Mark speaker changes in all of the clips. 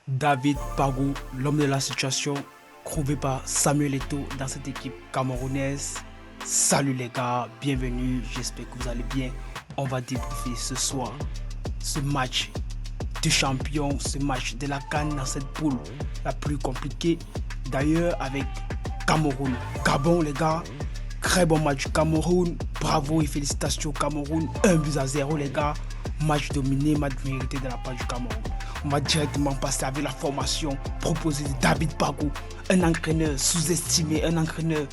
Speaker 1: David Pagou, l'homme de la situation, trouvé par Samuel Eto'o dans cette équipe camerounaise. Salut les gars, bienvenue, j'espère que vous allez bien. On va débriefer ce soir ce match de champion, ce match de la CAN dans cette poule la plus compliquée. D'ailleurs avec Cameroun. Gabon les gars, très bon match du Cameroun. Bravo et félicitations au Cameroun. 1-0 les gars. Match dominé, match mérité de la part du Cameroun. On va directement passer avec la formation proposée de David Pagou, un entraîneur sous-estimé, un entraîneur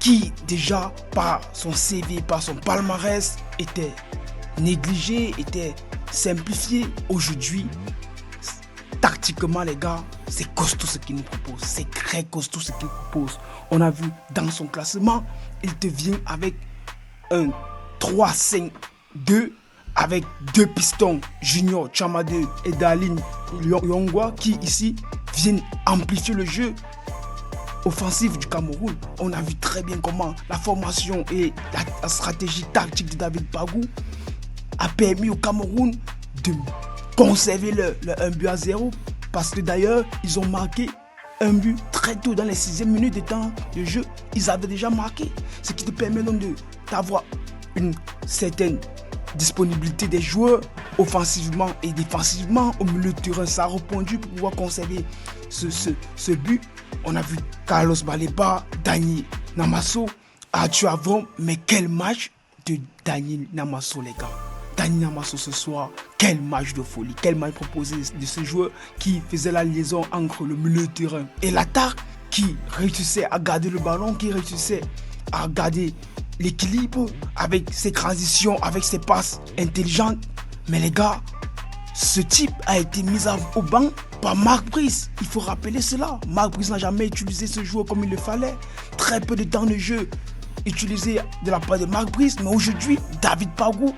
Speaker 1: qui déjà par son CV, par son palmarès était négligé, était simplifié. Aujourd'hui, tactiquement les gars, c'est costaud ce qu'il nous propose, c'est très costaud ce qu'il propose. On a vu dans son classement, il te vient avec un 3-5-2 avec deux pistons, Junior Chamade et Daline Yongwa, qui ici viennent amplifier le jeu offensif du Cameroun. On a vu très bien comment la formation et la stratégie tactique de David Pagou a permis au Cameroun de conserver le 1-0, parce que d'ailleurs ils ont marqué un but très tôt dans les 6e minutes de temps de jeu. Ils avaient déjà marqué, ce qui te permet donc d'avoir une certaine disponibilité des joueurs offensivement et défensivement au milieu de terrain. Ça a répondu pour pouvoir conserver ce but. On a vu Carlos Baleba, Dani Namasso, Arthur Avram, mais quel match de Dani Namasso les gars. Dani Namasso ce soir, quel match de folie, quel match proposé de ce joueur qui faisait la liaison entre le milieu de terrain et l'attaque, qui réussissait à garder le ballon, qui réussissait à garder l'équilibre avec ses transitions, avec ses passes intelligentes. Mais les gars, ce type a été mis au banc par Marc Brice. Il faut rappeler cela. Marc Brice n'a jamais utilisé ce joueur comme il le fallait. Très peu de temps de jeu utilisé de la part de Marc Brice. Mais aujourd'hui, David Pagou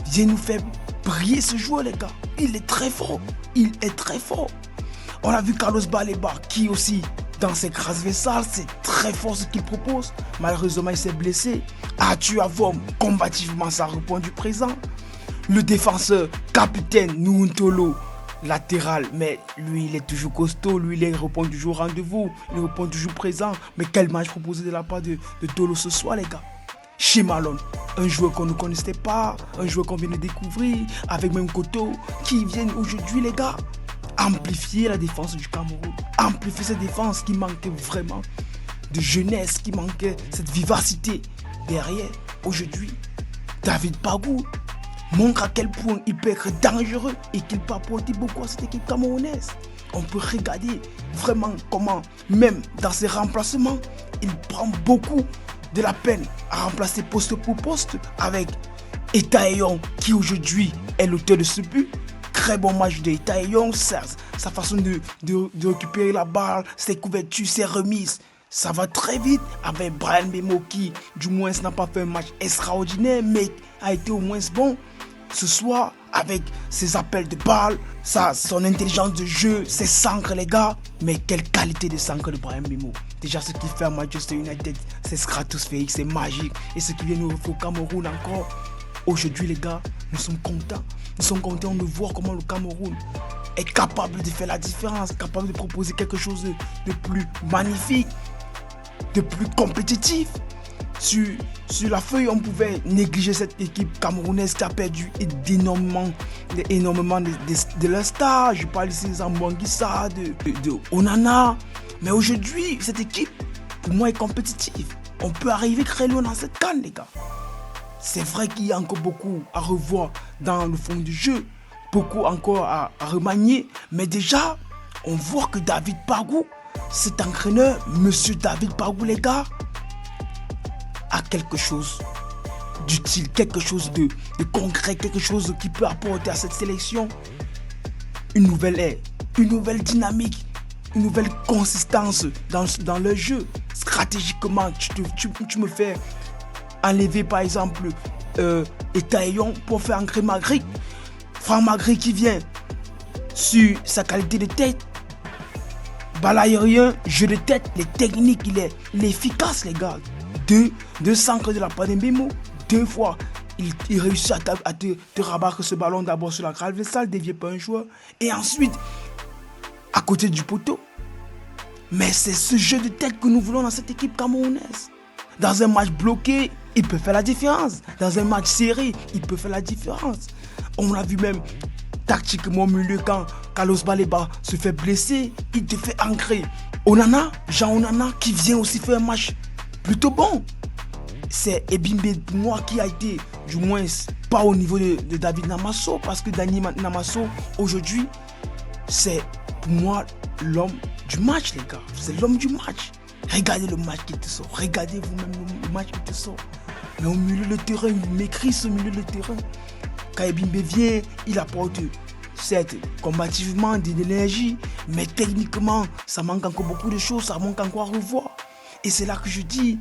Speaker 1: vient nous faire briller ce joueur les gars. Il est très fort. Il est très fort. On a vu Carlos Baleba qui aussi dans ses grasses vaissales, c'est très fort ce qu'il propose. Malheureusement, il s'est blessé. Arthur Avram, combativement, ça répond du présent. Le défenseur, capitaine Nuntolo, latéral, mais lui, il est toujours costaud. Lui, il répond toujours au rendez-vous. Il répond toujours présent. Mais quel match proposé de la part de Tolo ce soir, les gars. Chimalone, un joueur qu'on ne connaissait pas, un joueur qu'on vient de découvrir, avec même Koto, qui viennent aujourd'hui, les gars, amplifier la défense du Cameroun, amplifier cette défense qui manquait vraiment de jeunesse, qui manquait cette vivacité derrière. Aujourd'hui, David Pagou montre à quel point il peut être dangereux et qu'il peut apporter beaucoup à cette équipe camerounaise. On peut regarder vraiment comment, même dans ses remplacements, il prend beaucoup de la peine à remplacer poste pour poste avec Etaillon, qui aujourd'hui est l'auteur de ce but. Très bon match de Etaillon, sa façon de récupérer la balle, ses couvertures, ses remises, ça va très vite. Avec Brahim Mbeumo qui, du moins, n'a pas fait un match extraordinaire, mais a été au moins bon ce soir avec ses appels de balle, son intelligence de jeu, ses centres les gars. Mais quelle qualité de centre de Brahim Mbeumo. Déjà ce qu'il fait à Manchester United, c'est stratosphérique, c'est magique. Et ce qui vient nous refaire au Cameroun encore. Aujourd'hui les gars, nous sommes contents. Nous sommes contents de voir comment le Cameroun est capable de faire la différence, capable de proposer quelque chose de plus magnifique, de plus compétitif. Sur la feuille, on pouvait négliger cette équipe camerounaise qui a perdu énormément de leurs stars. Je parle ici de Zambouanguissa, de Onana. Mais aujourd'hui, cette équipe, pour moi, est compétitive. On peut arriver très loin dans cette CAN, les gars. C'est vrai qu'il y a encore beaucoup à revoir dans le fond du jeu, beaucoup encore à remanier. Mais déjà, on voit que David Pagou, cet entraîneur, monsieur David Pagou, les gars, a quelque chose d'utile, quelque chose de concret, quelque chose qui peut apporter à cette sélection une nouvelle ère, une nouvelle dynamique, une nouvelle consistance dans le jeu. Stratégiquement, tu me fais enlever par exemple Etaillon pour faire entrer Magritte. Franck Magritte qui vient sur sa qualité de tête, balle aérien, jeu de tête, les techniques, il est efficace les gars. Deux centres de la part d'Mbeumo, 2 fois il réussit à te rabattre ce ballon d'abord sur la grave salle, dévié par un joueur, et ensuite côté du poteau. Mais c'est ce jeu de tête que nous voulons dans cette équipe camerounaise. Dans un match bloqué, il peut faire la différence. Dans un match serré, il peut faire la différence. On a vu même tactiquement au milieu quand Carlos Baleba se fait blesser, il te fait ancrer. Jean Onana qui vient aussi faire un match plutôt bon. C'est Ebimbe Noir qui a été, du moins, pas au niveau de David Namasso, parce que Dani Namasso, aujourd'hui, c'est pour moi l'homme du match, les gars. C'est l'homme du match. Regardez le match qui te sort. Regardez vous-même le match qui te sort. Mais au milieu de terrain, il maîtrise au milieu de terrain. Quand Ebimbe vient, il apporte, certes, combativement de l'énergie, mais techniquement, ça manque encore beaucoup de choses, ça manque encore à revoir. Et c'est là que je dis,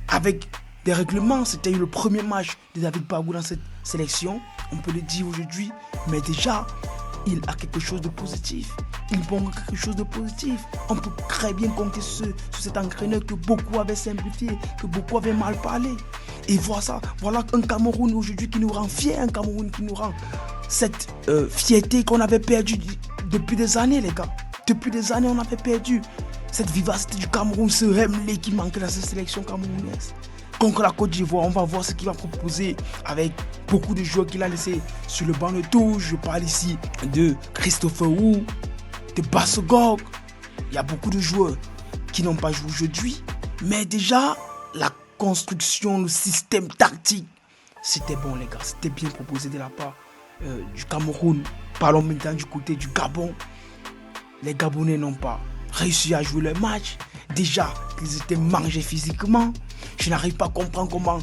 Speaker 1: avec des règlements, c'était le premier match de David Bagou dans cette sélection, on peut le dire aujourd'hui, mais déjà, il a quelque chose de positif. Il prend quelque chose de positif. On peut très bien compter sur cet entraîneur que beaucoup avaient simplifié, que beaucoup avaient mal parlé. Et voilà un Cameroun aujourd'hui qui nous rend fiers, un Cameroun qui nous rend cette fierté qu'on avait perdue depuis des années, les gars. Depuis des années, on avait perdu cette vivacité du Cameroun, ce remblai qui manquait dans cette sélection camerounaise. Contre la Côte d'Ivoire, on va voir ce qu'il va proposer avec beaucoup de joueurs qu'il a laissés sur le banc de touche. Je parle ici de Christopher Wu, de Bassogog. Il y a beaucoup de joueurs qui n'ont pas joué aujourd'hui. Mais déjà, la construction, le système tactique, c'était bon, les gars. C'était bien proposé de la part du Cameroun. Parlons maintenant du côté du Gabon. Les Gabonais n'ont pas réussi à jouer leur match. Déjà, ils étaient mangés physiquement. Je n'arrive pas à comprendre comment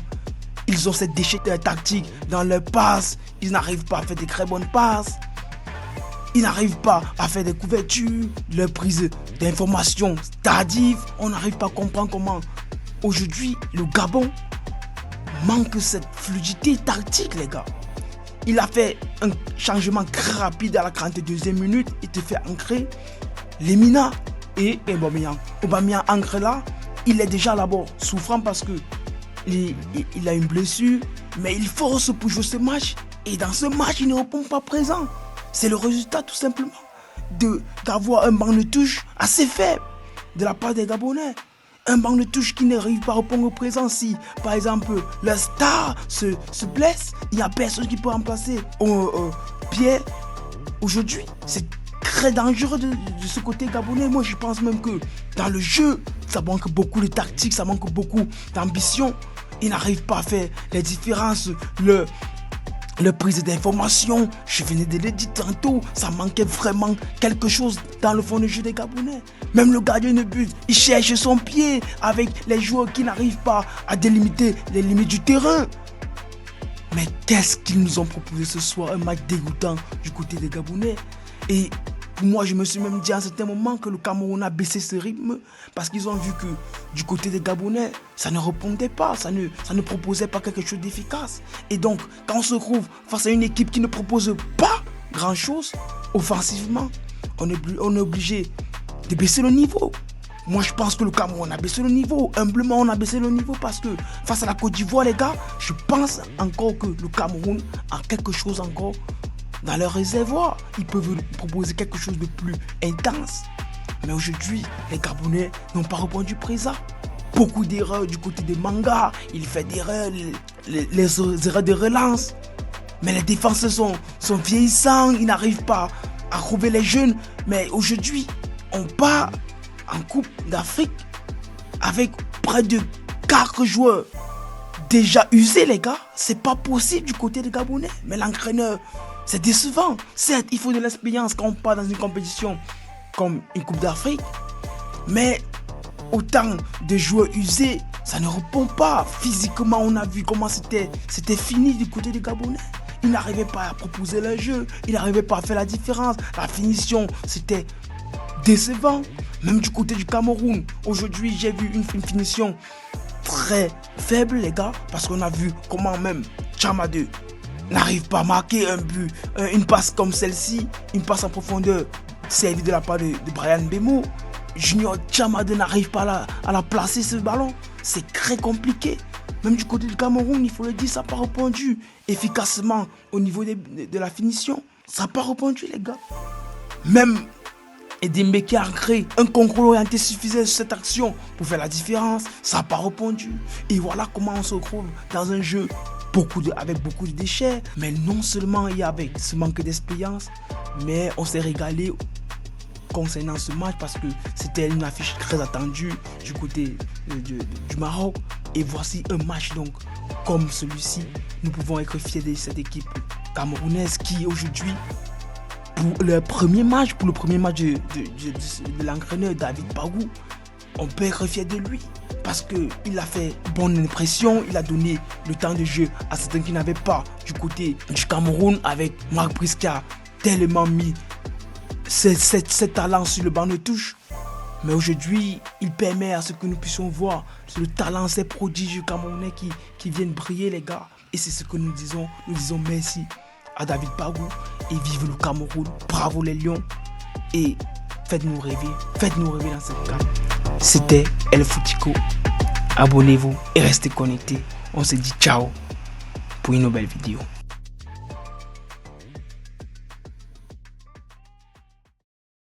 Speaker 1: ils ont cette déchetterie tactique dans leurs passes. Ils n'arrivent pas à faire des très bonnes passes. Ils n'arrivent pas à faire des couvertures. Leur prise d'informations tardive. On n'arrive pas à comprendre comment aujourd'hui le Gabon manque cette fluidité tactique, les gars. Il a fait un changement très rapide à la 42e minute. Il te fait ancrer Lemina et Aubameyang. Aubameyang ancre là. Il est déjà là-bas souffrant parce que il a une blessure, mais il force pour jouer ce match. Et dans ce match, il ne répond pas présent. C'est le résultat tout simplement d'avoir un banc de touche assez faible de la part des Gabonais. Un banc de touche qui n'arrive pas à répondre présent. Si, par exemple, le star se blesse, il n'y a personne qui peut remplacer Pierre. Aujourd'hui, c'est très dangereux de ce côté gabonais. Moi, je pense même que dans le jeu, ça manque beaucoup de tactique, ça manque beaucoup d'ambition. Ils n'arrivent pas à faire les différences, le prise d'information. Je venais de le dire tantôt, ça manquait vraiment quelque chose dans le fond de jeu des Gabonais. Même le gardien de but, il cherche son pied avec les joueurs qui n'arrivent pas à délimiter les limites du terrain. Mais qu'est-ce qu'ils nous ont proposé ce soir? Un match dégoûtant du côté des Gabonais. Et moi, je me suis même dit à un certain moment que le Cameroun a baissé ce rythme parce qu'ils ont vu que du côté des Gabonais, ça ne répondait pas, ça ne proposait pas quelque chose d'efficace. Et donc, quand on se trouve face à une équipe qui ne propose pas grand-chose offensivement, on est obligé de baisser le niveau. Moi, je pense que le Cameroun a baissé le niveau. Humblement, on a baissé le niveau parce que face à la Côte d'Ivoire, les gars, je pense encore que le Cameroun a quelque chose encore dans leur réservoir. Ils peuvent proposer quelque chose de plus intense. Mais aujourd'hui, les Gabonais n'ont pas répondu présent. Beaucoup d'erreurs du côté des Manga. Il fait des erreurs, les erreurs de relance. Mais les défenseurs sont vieillissants. Ils n'arrivent pas à trouver les jeunes. Mais aujourd'hui, on part en Coupe d'Afrique avec près de 4 joueurs déjà usés, les gars. C'est pas possible du côté des Gabonais. Mais l'entraîneur, c'est décevant. Certes, il faut de l'expérience quand on part dans une compétition comme une Coupe d'Afrique. Mais autant de joueurs usés, ça ne répond pas. Physiquement, on a vu comment c'était fini du côté des Gabonais. Ils n'arrivaient pas à proposer leur jeu. Ils n'arrivaient pas à faire la différence. La finition, c'était décevant. Même du côté du Cameroun. Aujourd'hui, j'ai vu une finition très faible, les gars. Parce qu'on a vu comment même Tchama 2 n'arrive pas à marquer un but, une passe comme celle-ci, une passe en profondeur servie de la part de Bryan Mbeumo. Junior Tchama 2 n'arrive pas à la placer ce ballon. C'est très compliqué. Même du côté du Cameroun, il faut le dire, ça n'a pas répondu efficacement au niveau de la finition. Ça n'a pas répondu, les gars. Même Et Dembélé a créé un contrôle orienté suffisant sur cette action pour faire la différence. Ça n'a pas répondu. Et voilà comment on se retrouve dans un jeu avec beaucoup de déchets. Mais non seulement il y avait ce manque d'expérience, mais on s'est régalé concernant ce match parce que c'était une affiche très attendue du côté du Maroc. Et voici un match donc comme celui-ci. Nous pouvons être fiers de cette équipe camerounaise qui aujourd'hui, pour le premier match de l'entraîneur David Bagou, on peut être fier de lui parce qu'il a fait bonne impression. Il a donné le temps de jeu à certains qui n'avaient pas du côté du Cameroun, avec Marc Brice qui a tellement mis ses talents sur le banc de touche. Mais aujourd'hui, il permet à ce que nous puissions voir le talent, ces prodiges camerounais qui viennent briller, les gars. Et c'est ce que nous disons. Nous disons merci à David Bagou et vive le Cameroun. Bravo les Lions. Et faites-nous rêver dans cette CAN. C'était El Foutico. Abonnez-vous et restez connectés. On se dit ciao pour une nouvelle vidéo.